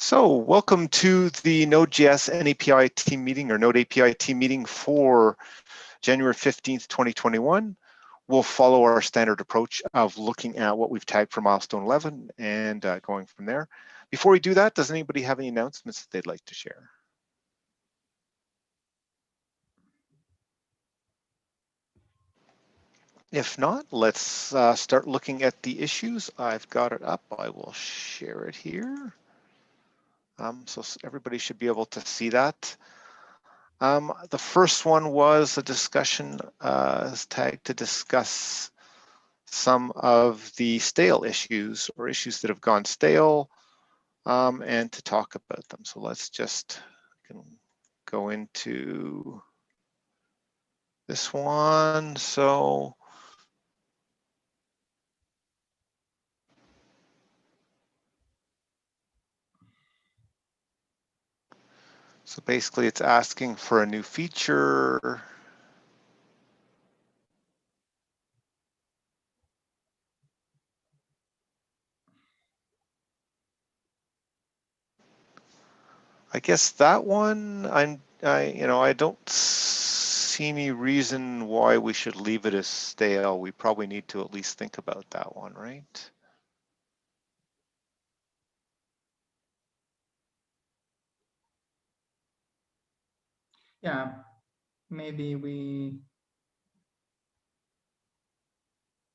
So welcome to the Node.js NAPI team meeting or Node API team meeting for January 15th, 2021. We'll follow our standard approach of looking at what we've tagged for milestone 11 and going from there. Before we do that, does anybody have any announcements that they'd like to share? If not, let's start looking at the issues. I've got it up. I will share it here. So everybody should be able to see that. The first one was a discussion tagged to discuss some of the stale issues or issues that have gone stale and to talk about them. So let's just go into this one. So basically it's asking for a new feature. I guess that one, I don't see any reason why we should leave it as stale. We probably need to at least think about that one, right? Yeah, maybe we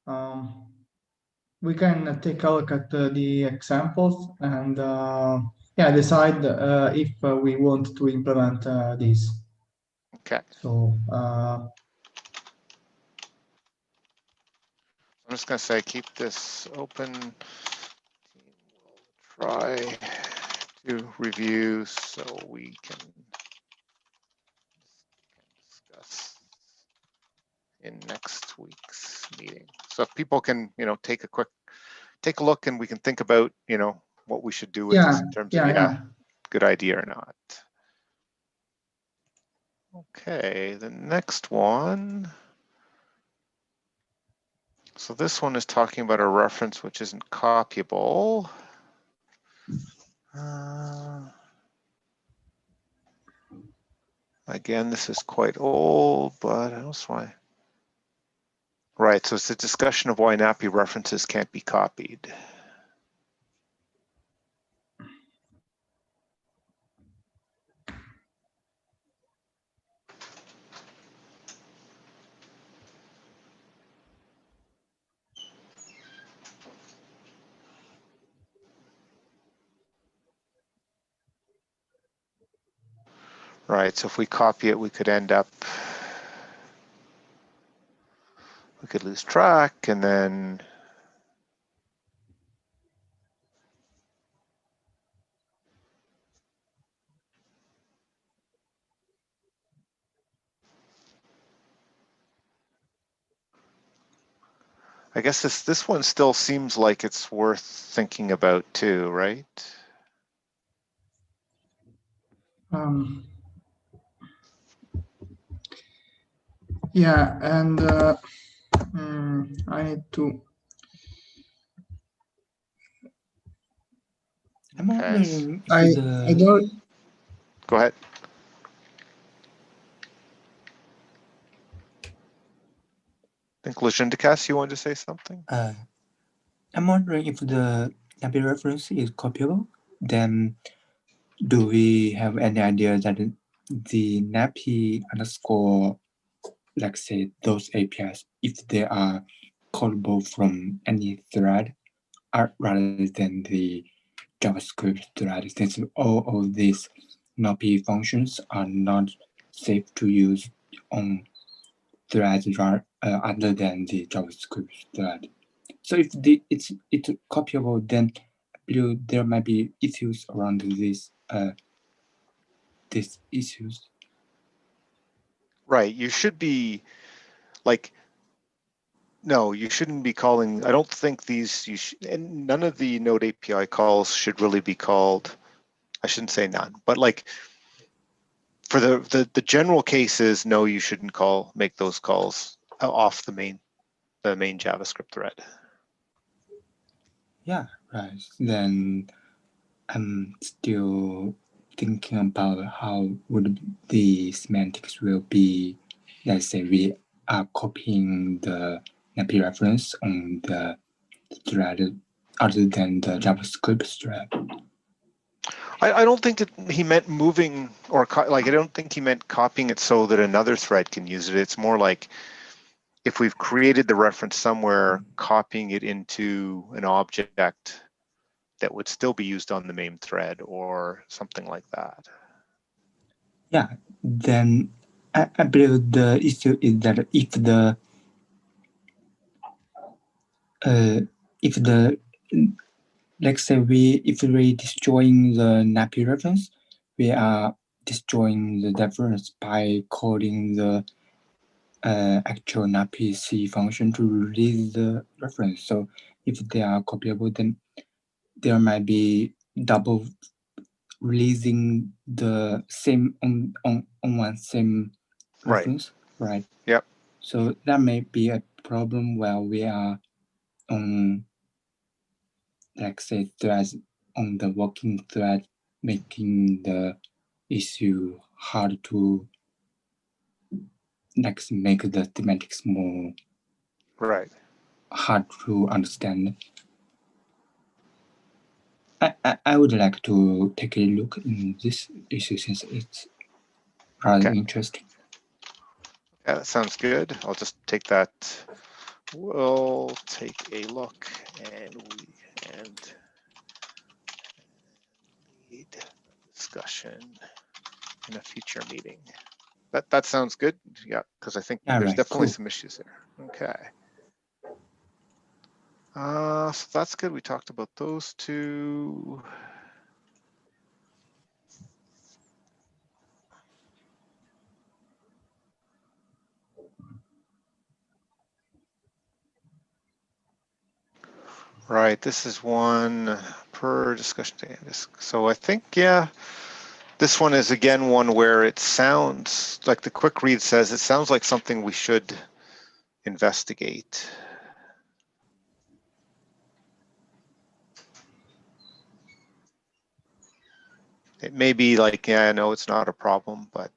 can take a look at the examples and decide if we want to implement this. Okay. So I'm just going to say keep this open. We'll try to review so we can discuss in next week's meeting. So if people can, take a look and we can think about, what we should do with this in terms of, good idea or not. Okay, the next one. So this one is talking about a reference which isn't copyable. Again, this is quite old, but that's why. Right, so it's a discussion of why NAPI references can't be copied. Right, so if we copy it, we could lose track and then I guess this one still seems like it's worth thinking about too, right? yeah, and I need to. I'm wondering if I don't. Go ahead. I think Lejindikas, you wanted to say something? I'm wondering if the NAPI reference is copyable, then do we have any idea that the NAPI underscore, like say those APIs, if they are callable from any thread rather than the JavaScript thread, since all of these NAPI functions are not safe to use on threads other than the JavaScript thread. So if it's copyable, then there might be issues around these issues. Right, you should be like, no, you shouldn't be calling, I don't think these, and none of the Node API calls should really be called, I shouldn't say none, but like for the general cases, no, you shouldn't make those calls off the main JavaScript thread. Yeah, right. Then I'm still thinking about how would the semantics will be. Let's say we are copying the NAPI reference on the thread other than the JavaScript thread. I don't think that he meant moving or like, I don't think he meant copying it so that another thread can use it. It's more like if we've created the reference somewhere, copying it into an object that would still be used on the main thread or something like that. Yeah, then I believe the issue is that if the let's say if we destroying the NAPI reference, we are destroying the reference by calling the actual NAPI C function to release the reference. So if they are copyable, then there might be double releasing the same on one same reference, right? Yep. So that may be a problem where we are on, like say, threads on the working thread, making the issue hard to like make the semantics more hard to understand. I would like to take a look in this issue since it's rather interesting. Yeah, that sounds good. I'll just take that. We'll take a look and lead discussion in a future meeting. That sounds good. Yeah, because I think there's definitely some issues there. Okay. So that's good. We talked about those two. Right, this is one per discussion. So I think, yeah, this one is again one where it sounds like the quick read says it sounds like something we should investigate. It may be like, yeah, I know it's not a problem, but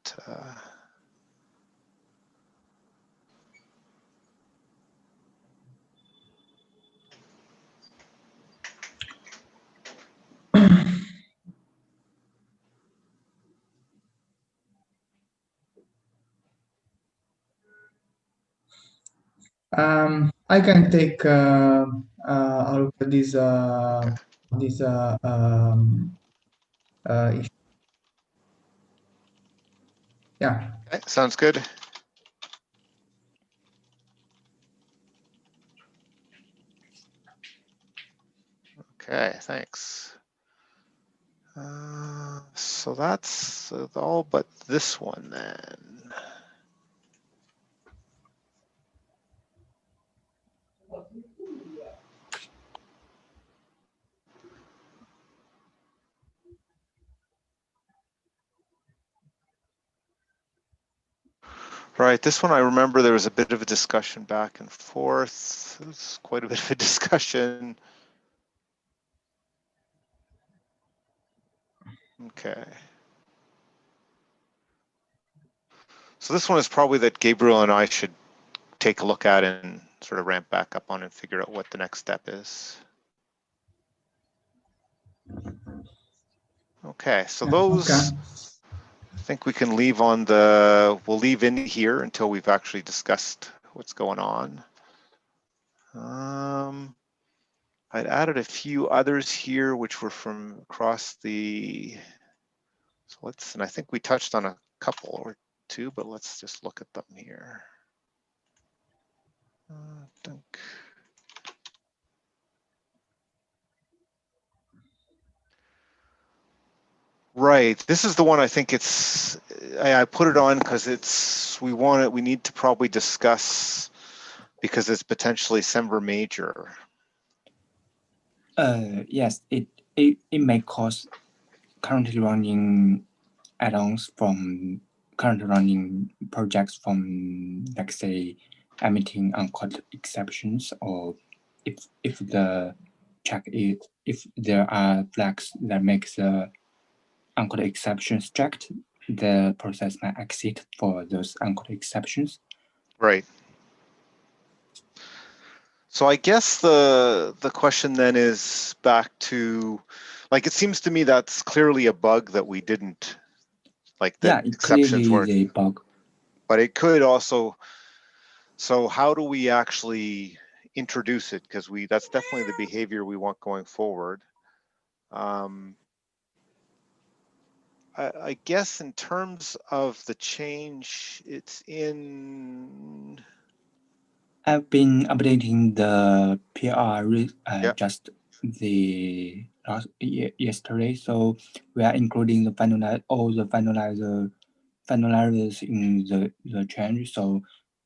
I can take a look at this issue. Yeah. Okay, sounds good. Okay, thanks. So that's all but this one then. Right, this one I remember there was a bit of a discussion back and forth. It's quite a bit of a discussion. Okay. So this one is probably that Gabriel and I should take a look at and sort of ramp back up on and figure out what the next step is. Okay, so those, I think we can leave on we'll leave in here until we've actually discussed what's going on. I'd added a few others here, which were from across the, so and I think we touched on a couple or two, but let's just look at them here. Right, this is the one I think I put it on because we need to probably discuss because it's potentially Semver major. Yes, it may cause currently running add-ons from currently running projects from, like say, emitting uncaught exceptions, or if the check if there are flags that makes the uncoded exceptions checked, the process might exit for those uncoded exceptions. Right. So I guess the question then is back to, like, it seems to me that's clearly a bug that we didn't, like, that Yeah, it exceptions clearly weren't, is a bug. but it could also, so how do we actually introduce it? Because that's definitely the behavior we want going forward. I guess in terms of the change, it's in. I've been updating the PR Yeah. just the yesterday, so we are including the all the finalizers in the change. So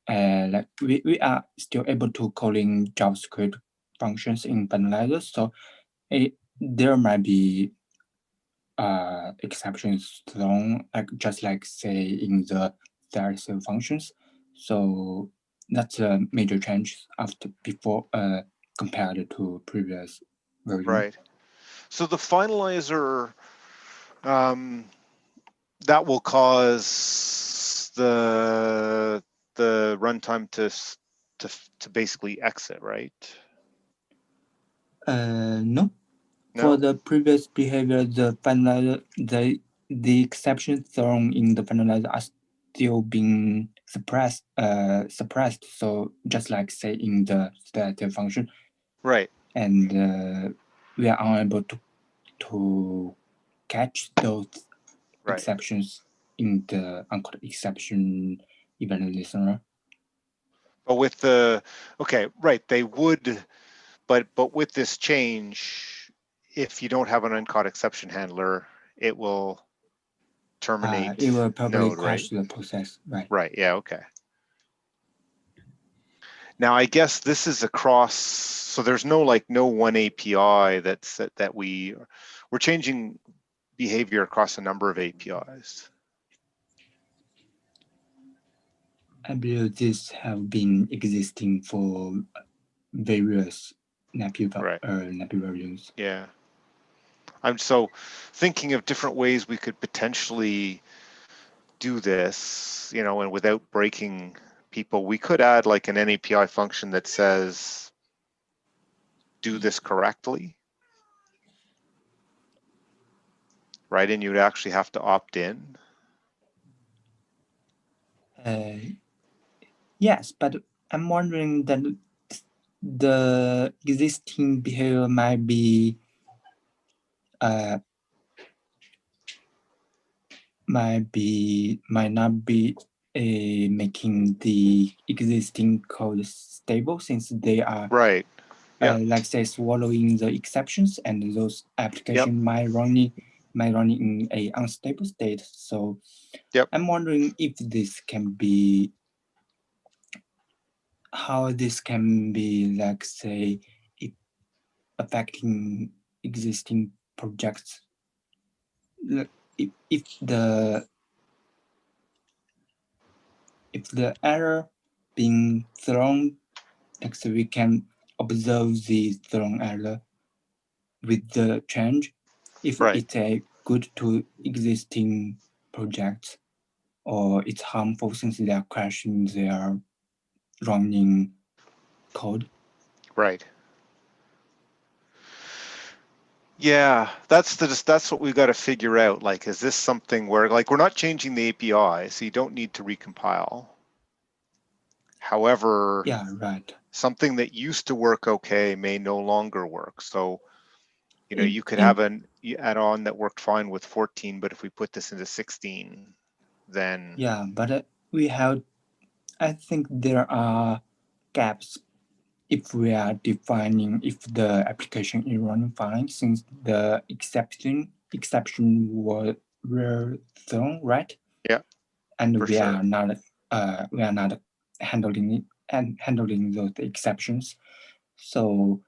like we are still able to calling JavaScript functions in finalizers. So there might be exceptions thrown, like just like say in the CRC functions. So that's a major change after before compared to previous version. Right. So the finalizer, that will cause the runtime to basically exit, right? No. No? For the previous behavior, the finalizer, the exceptions thrown in the finalizer are still being suppressed. So just like say in the static function, Right. and we are unable to catch those Right. exceptions in the uncoded exception event listener. But with okay, right, they would, but with this change, if you don't have an uncaught exception handler, it will terminate It will probably node, crash right? the process, right? Right. Yeah. Okay. Now, I guess this is across, so there's no one API that we're changing behavior across a number of APIs. I believe this have been existing for various NAPI versions. Yeah. I'm so thinking of different ways we could potentially do this, and without breaking people, we could add like an NAPI function that says, do this correctly, right? And you'd actually have to opt in. Yes, but I'm wondering that the existing behavior might not be making the existing code stable, since they are Right. Yeah. like say swallowing the exceptions, and those applications might run in a unstable state. So I'm wondering if this can be, how this can be, like say, affecting existing projects. If the error being thrown, like so we can observe the thrown error with the change. If it's a good to existing projects, or it's harmful since they are crashing their running code. Right. Yeah, that's what we've got to figure out. Like, is this something where, like, we're not changing the API, so you don't need to recompile. However, yeah, right. Something that used to work okay may no longer work. So, you could have an add-on that worked fine with 14, but if we put this into 16, then yeah, but I think there are gaps if we are defining if the application is running fine, since the exception were thrown, right? Yeah, and we are not handling it and handling those exceptions. So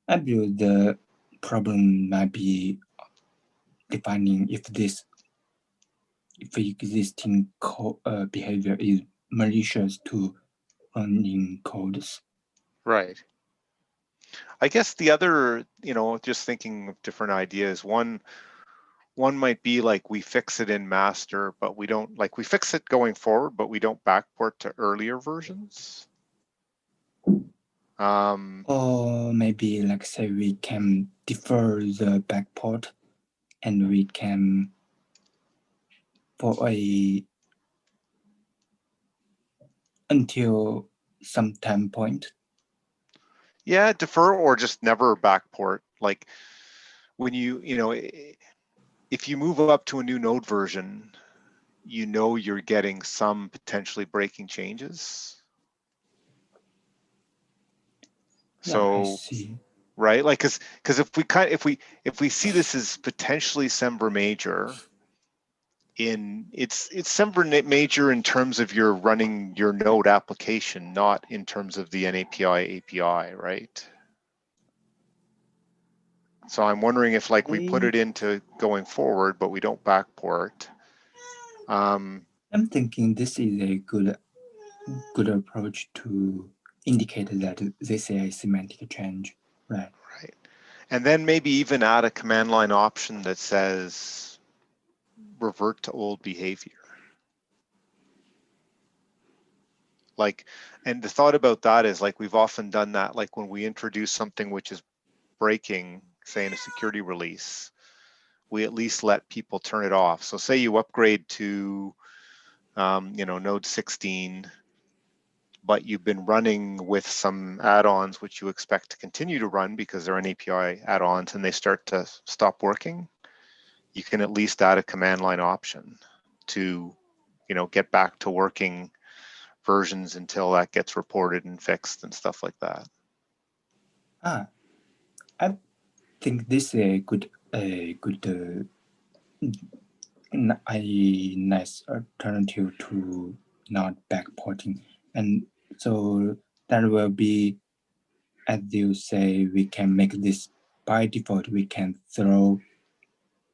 I believe the problem might be defining if the existing behavior is malicious to running codes. Right. I guess the other, just thinking of different ideas, one might be like we fix it in master, but we don't, like we fix it going forward, but we don't backport to earlier versions. Or maybe like say we can defer the backport and we can for a until some time point. Yeah, defer or just never backport. Like when if you move up to a new node version, you're getting some potentially breaking changes. So yeah, I see. Right, like because if we see this as potentially Semver major, it's Semver major in terms of you're running your node application, not in terms of the NAPI API, right? So I'm wondering if like we put it into going forward, but we don't backport. I'm thinking this is a good approach to indicate that this is a semantic change, right? Right, and then maybe even add a command line option that says revert to old behavior. Like, and the thought about that is like we've often done that, like when we introduce something which is breaking, say in a security release, we at least let people turn it off. So say you upgrade to node 16, but you've been running with some add-ons which you expect to continue to run because they're NAPI add-ons and they start to stop working, you can at least add a command line option to get back to working versions until that gets reported and fixed and stuff like that. I think this is a good nice alternative to not backporting, and so that will be, as you say, we can make this by default. We can throw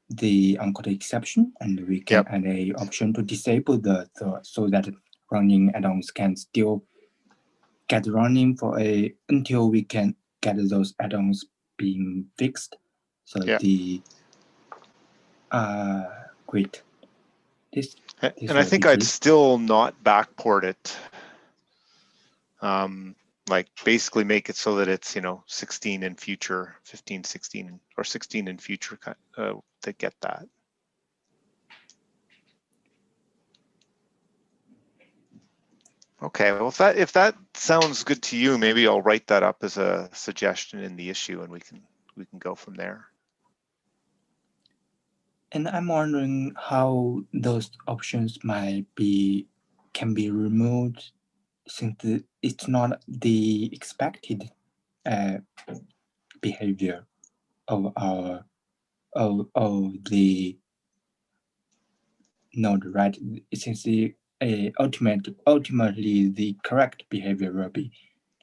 the uncaught exception, and we can add a option to disable the so that running add-ons can still get running for until we can get those add-ons being fixed. So great. This and I think I'd still not backport it. Like basically make it so that it's 16 in future, 15, 16, or 16 in future to get that. Okay, well if that sounds good to you, maybe I'll write that up as a suggestion in the issue, and we can go from there. And I'm wondering how those options can be removed, since it's not the expected behavior of the node, right? Since ultimately the correct behavior will be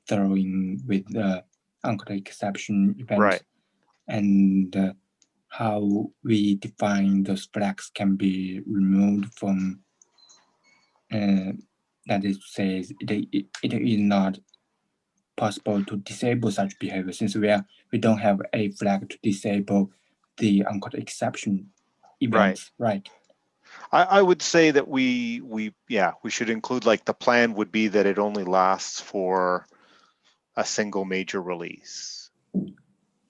throwing with the uncaught exception event, right? And how we define those flags can be removed from. That is to say, it is not possible to disable such behavior, since we don't have a flag to disable the uncaught exception events, right? I would say that we should include, like, the plan would be that it only lasts for a single major release.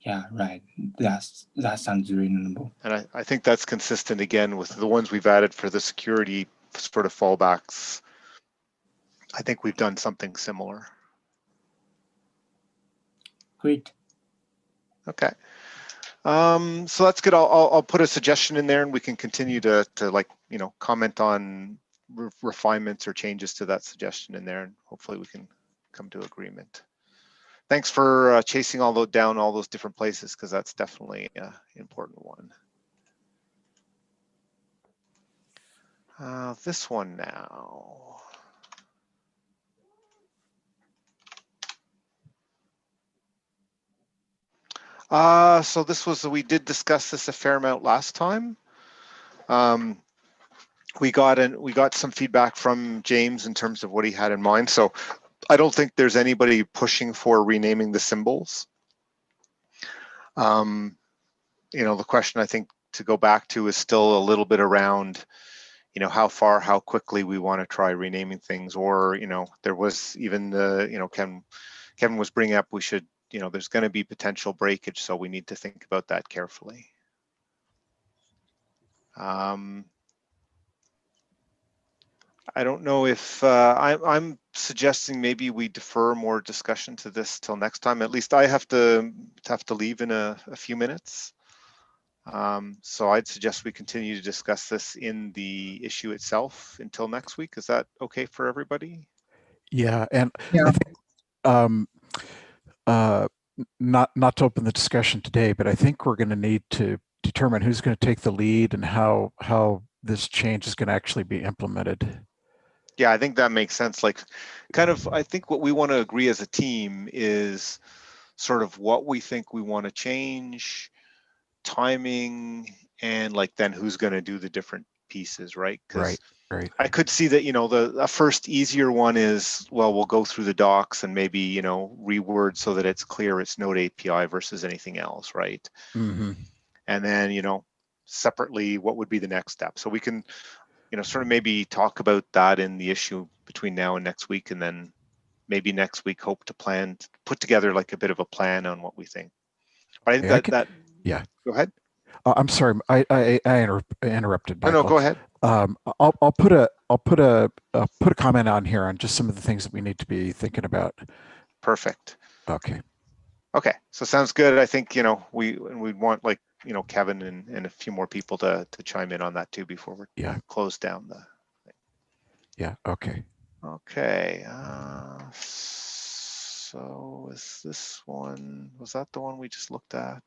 Yeah, right. That sounds reasonable. And I think that's consistent again with the ones we've added for the security sort of fallbacks. I think we've done something similar. Great. Okay. So that's good. I'll put a suggestion in there, and we can continue to like comment on refinements or changes to that suggestion in there, and hopefully we can come to agreement. Thanks for chasing down all those different places, because that's definitely an important one. This one now. So we did discuss this a fair amount last time. We got some feedback from James in terms of what he had in mind. So I don't think there's anybody pushing for renaming the symbols. You know, the question I think to go back to is still a little bit around, you know, how quickly we want to try renaming things, or, you know, there was even the, you know, Kevin was bringing up, we should, you know, there's going to be potential breakage, so we need to think about that carefully. I don't know if I'm suggesting maybe we defer more discussion to this till next time. At least I have to leave in a few minutes. So I'd suggest we continue to discuss this in the issue itself until next week. Is that okay for everybody? Yeah, and Yeah. I think not to open the discussion today, but I think we're going to need to determine who's going to take the lead and how this change is going to actually be implemented. Yeah, I think that makes sense. Like, kind of, I think what we want to agree as a team is sort of what we think we want to change, timing, and like then who's going to do the different pieces, right? Because right. I could see that, you know, the first easier one is, well, we'll go through the docs and maybe, you know, reword so that it's clear it's Node API versus anything else, right? Mm-hmm. And then, you know, separately, what would be the next step? So we can, you know, sort of maybe talk about that in the issue between now and next week, and then maybe next week hope to put together like a bit of a plan on what we think. But I think yeah. Go ahead. I'm sorry, I interrupted, Michael. No, go ahead. I'll put a comment on here on just some of the things that we need to be thinking about. Perfect. Okay. Okay, so sounds good. I think, you know, we want, like, you know, Kevin and a few more people to chime in on that too before we close down the thing. Yeah. Okay. Okay. So is this one? Was that the one we just looked at?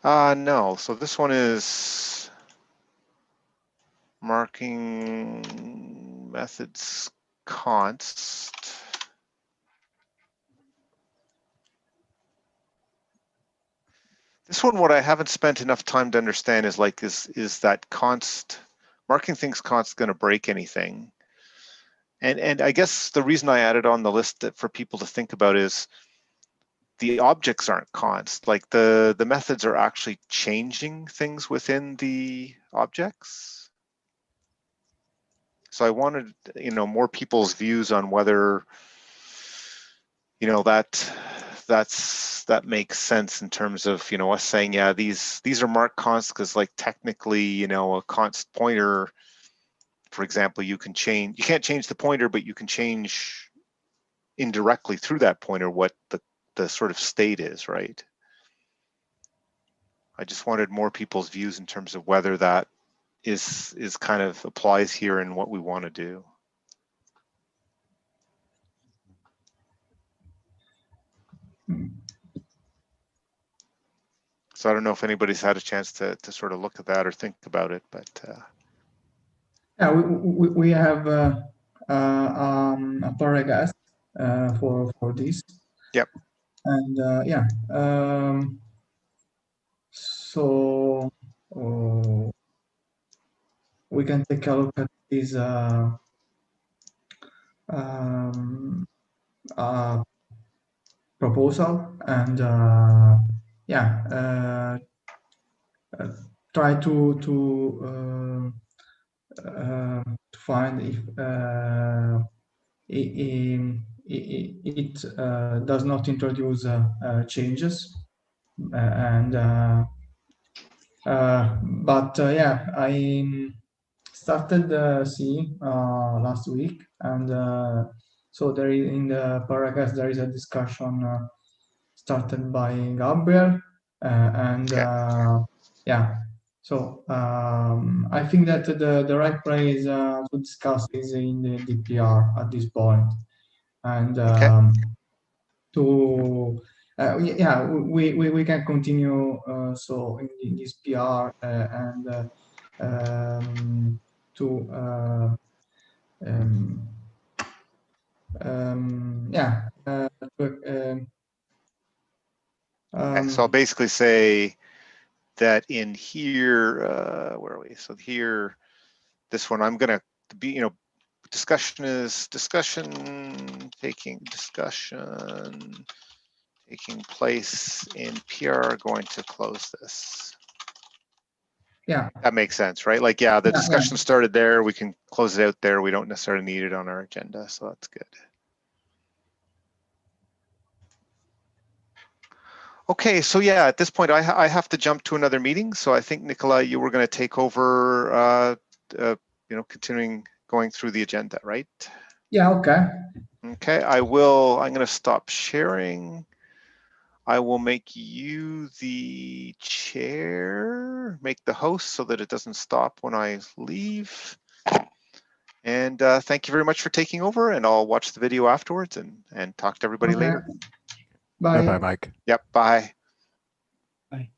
No. So this one is marking methods const. This one, what I haven't spent enough time to understand is like, is that const, marking things const going to break anything? And I guess the reason I added on the list for people to think about is the objects aren't const, like the methods are actually changing things within the objects. So I wanted, you know, more people's views on whether, you know, that makes sense in terms of, you know, us saying, yeah, these are marked const because, like, technically, you know, a const pointer, for example, you can't change the pointer, but you can change indirectly through that pointer what the sort of state is, right? I just wanted more people's views in terms of whether that is kind of applies here and what we want to do. So I don't know if anybody's had a chance to sort of look at that or think about it, but yeah, we have a paragraph for this. Yep. And yeah, so we can take a look at this proposal and yeah, try to find if it does not introduce changes, and but yeah, I started C last week, and so there is, in the paragraph there is a discussion started by Gabriel, and yeah, so I think that the right place to discuss is in the DPR at this point, and to yeah, we can continue so in this PR and to yeah okay, so I'll basically say that in here, where are we? So here, this one, I'm gonna be, you know, discussion taking discussion taking place in PR, going to close this. Yeah. That makes sense, right? Like, yeah, the Yeah, discussion started there. We can close it out there. We don't necessarily need it on our agenda, so that's good. Okay, so yeah, at this point, I have to jump to another meeting. So I think, Nicola, you were going to take over, continuing going through the agenda, right? Yeah, okay. Okay, I'm going to stop sharing. I will make you the chair, make the host so that it doesn't stop when I leave. And thank you very much for taking over, and I'll watch the video afterwards and talk to everybody later. Bye. Bye, Mike. Yep, bye. Bye.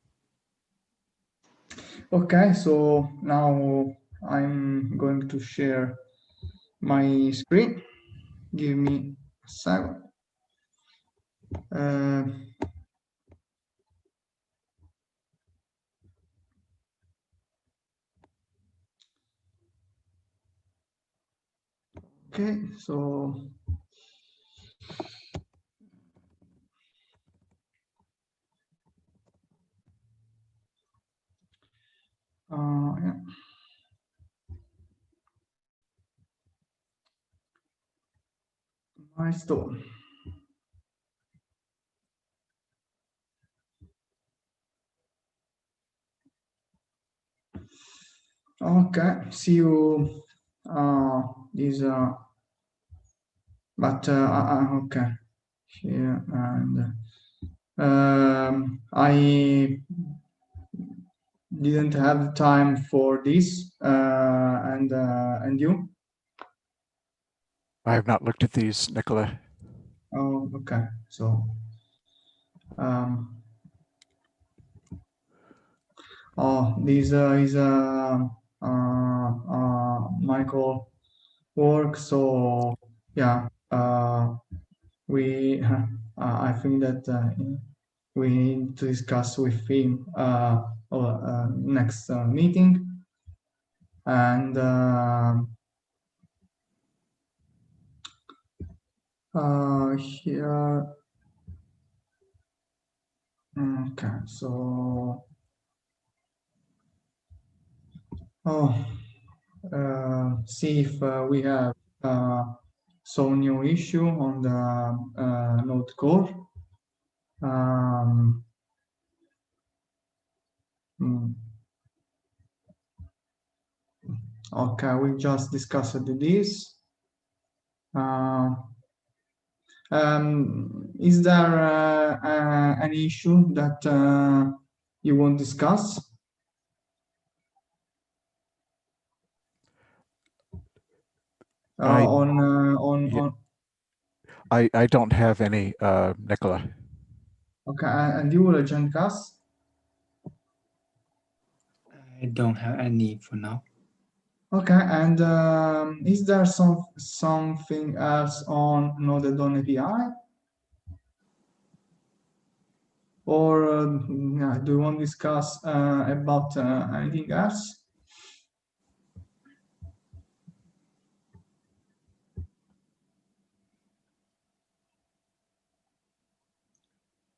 Okay, so now I'm going to share my screen. Give me a second. Okay, so yeah. Milestone. Okay, see you this but okay here, and I didn't have time for this, and you? I have not looked at these, Nicola. Oh, okay. So this is Michael work. So yeah, we I think that we need to discuss with him next meeting, and here. Okay, so see if we have some new issue on the node core. Okay, we just discussed this. Is there an issue that you won't discuss? I don't have any, Nicola. Okay, and you will join us? I don't have any for now. Okay, and is there something else on node.js? Or do you want to discuss about anything else?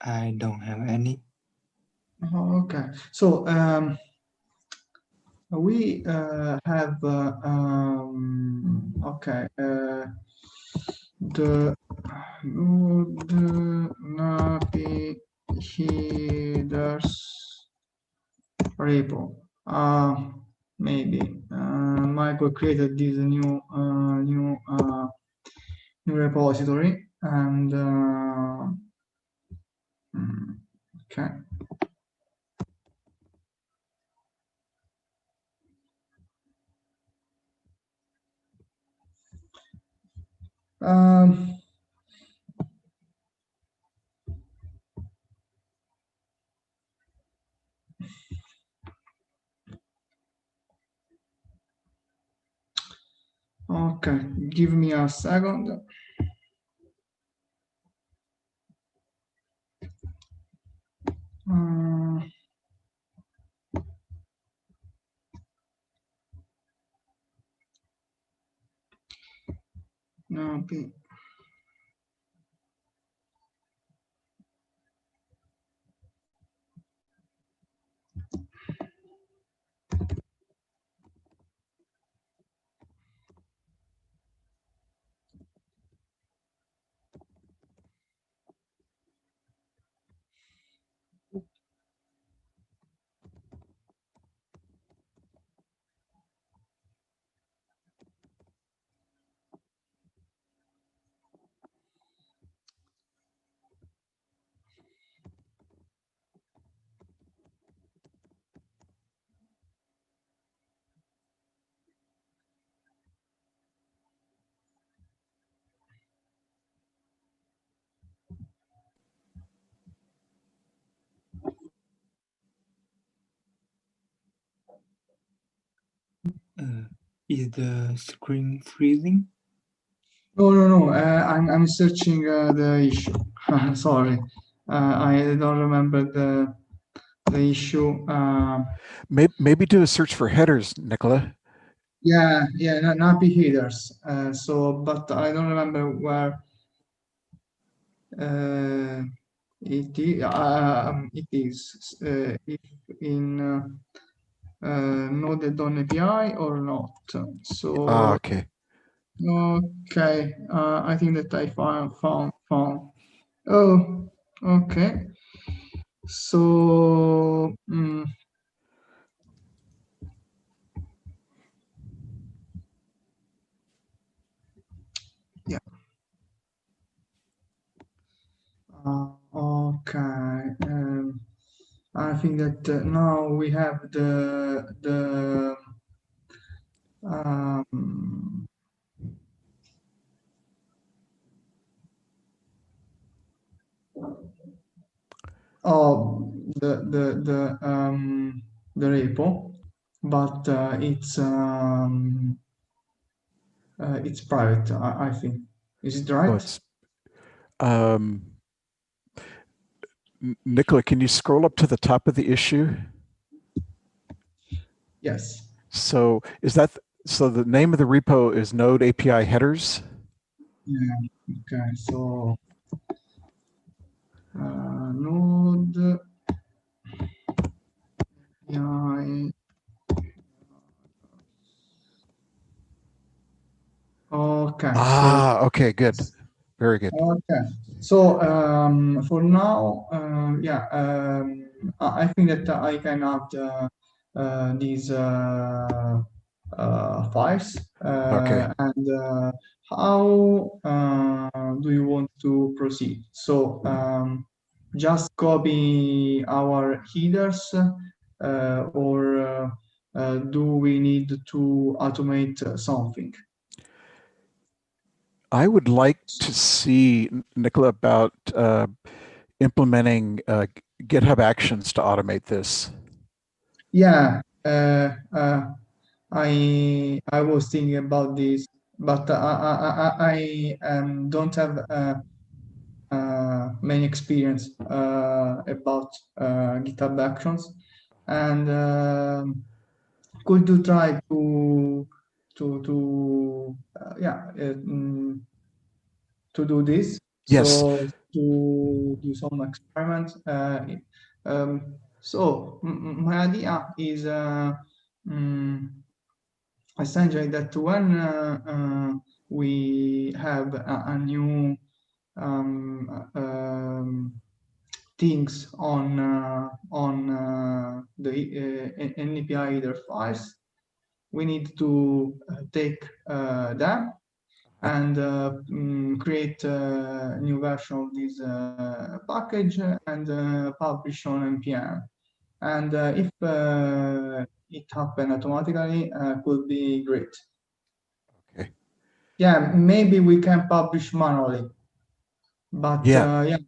I don't have any. Okay, so we have okay the navi headers repo. Maybe Michael created this new repository, and okay. Okay, give me a second. No, Is the screen freezing? No. I'm searching the issue. Sorry, I don't remember the issue. Maybe do a search for headers, Nicola. Yeah, NAPI headers. So, but I don't remember where it is. It is if in node.api or not. So, Okay. okay. I think that I found. Oh, okay. So, yeah. Okay. I think that now we have the um, the repo, but it's private. I think. Is it Oh, right? it's Nicola, can you scroll up to the top of the issue? Yes. So so the name of the repo is Node API headers? Yeah. Okay. So node API. Okay. Okay, good. Very good. Okay. So for now, I think that I can add these files. Okay. And how do you want to proceed? So just copy our headers, or do we need to automate something? I would like to see, Nicola, about implementing GitHub Actions to automate this. Yeah, I was thinking about this, but I don't have many experience about GitHub Actions, and could you try to do this? Yes. So to do some experiments. So my idea is essentially that when we have a new things on the NPI header files, we need to take them and create a new version of this package and publish on npm. And if it happen automatically, could be great. Okay. Yeah, maybe we can publish manually, but if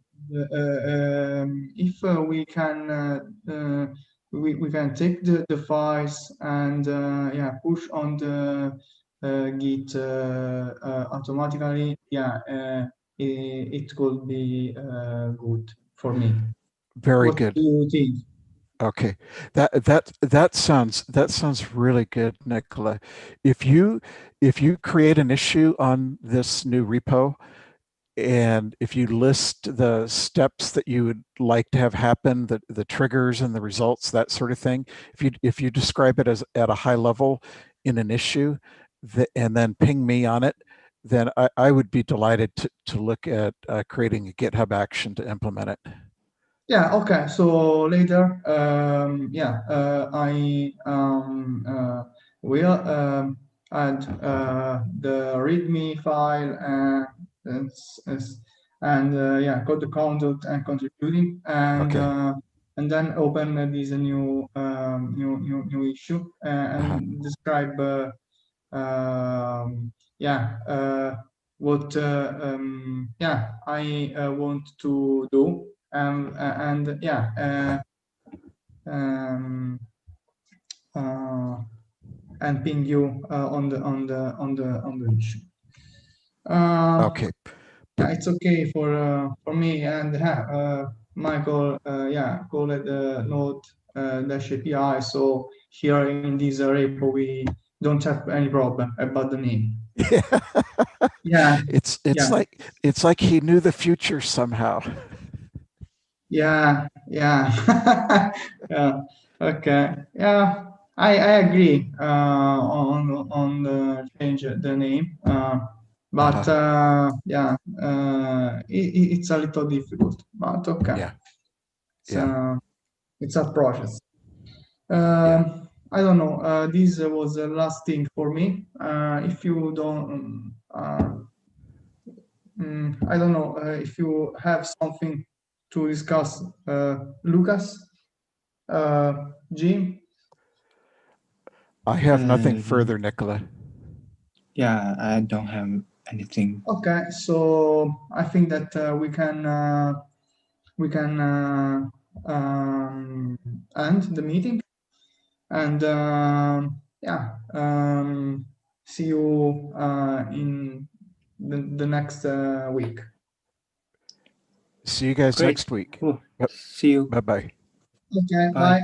we can we can take the files and push on the Git automatically. It could be good for me. Very What good. do you think? Okay, that sounds really good, Nicola. If you create an issue on this new repo, and if you list the steps that you would like to have happen, the triggers and the results, that sort of thing, if you describe it as at a high level in an issue, and then ping me on it, then I would be delighted to look at creating a GitHub action to implement it. Yeah, okay. So later, I will add the README file and code the content and contributing, and Okay. and then open this new new issue and describe what I want to do, and and ping you on the issue. Okay. Yeah, it's okay for me and Michael. Yeah, call it node.js API. So here in this repo we don't have any problem about the name. Yeah, It's like he knew the future somehow. yeah. Yeah. Okay. Yeah, I agree on the change the name. But yeah, it's a little difficult. But okay. Yeah. So it's a process. Yeah. I don't know. This was the last thing for me. If you don't, I don't know if you have something to discuss, Lucas, Jim. I have nothing further, Nicola. Yeah, I don't have anything. Okay, so I think that we can end the meeting, and yeah, see you in the next week. See you guys Great. next week. Cool. Yep. See you. Bye-bye. Okay, Bye. bye.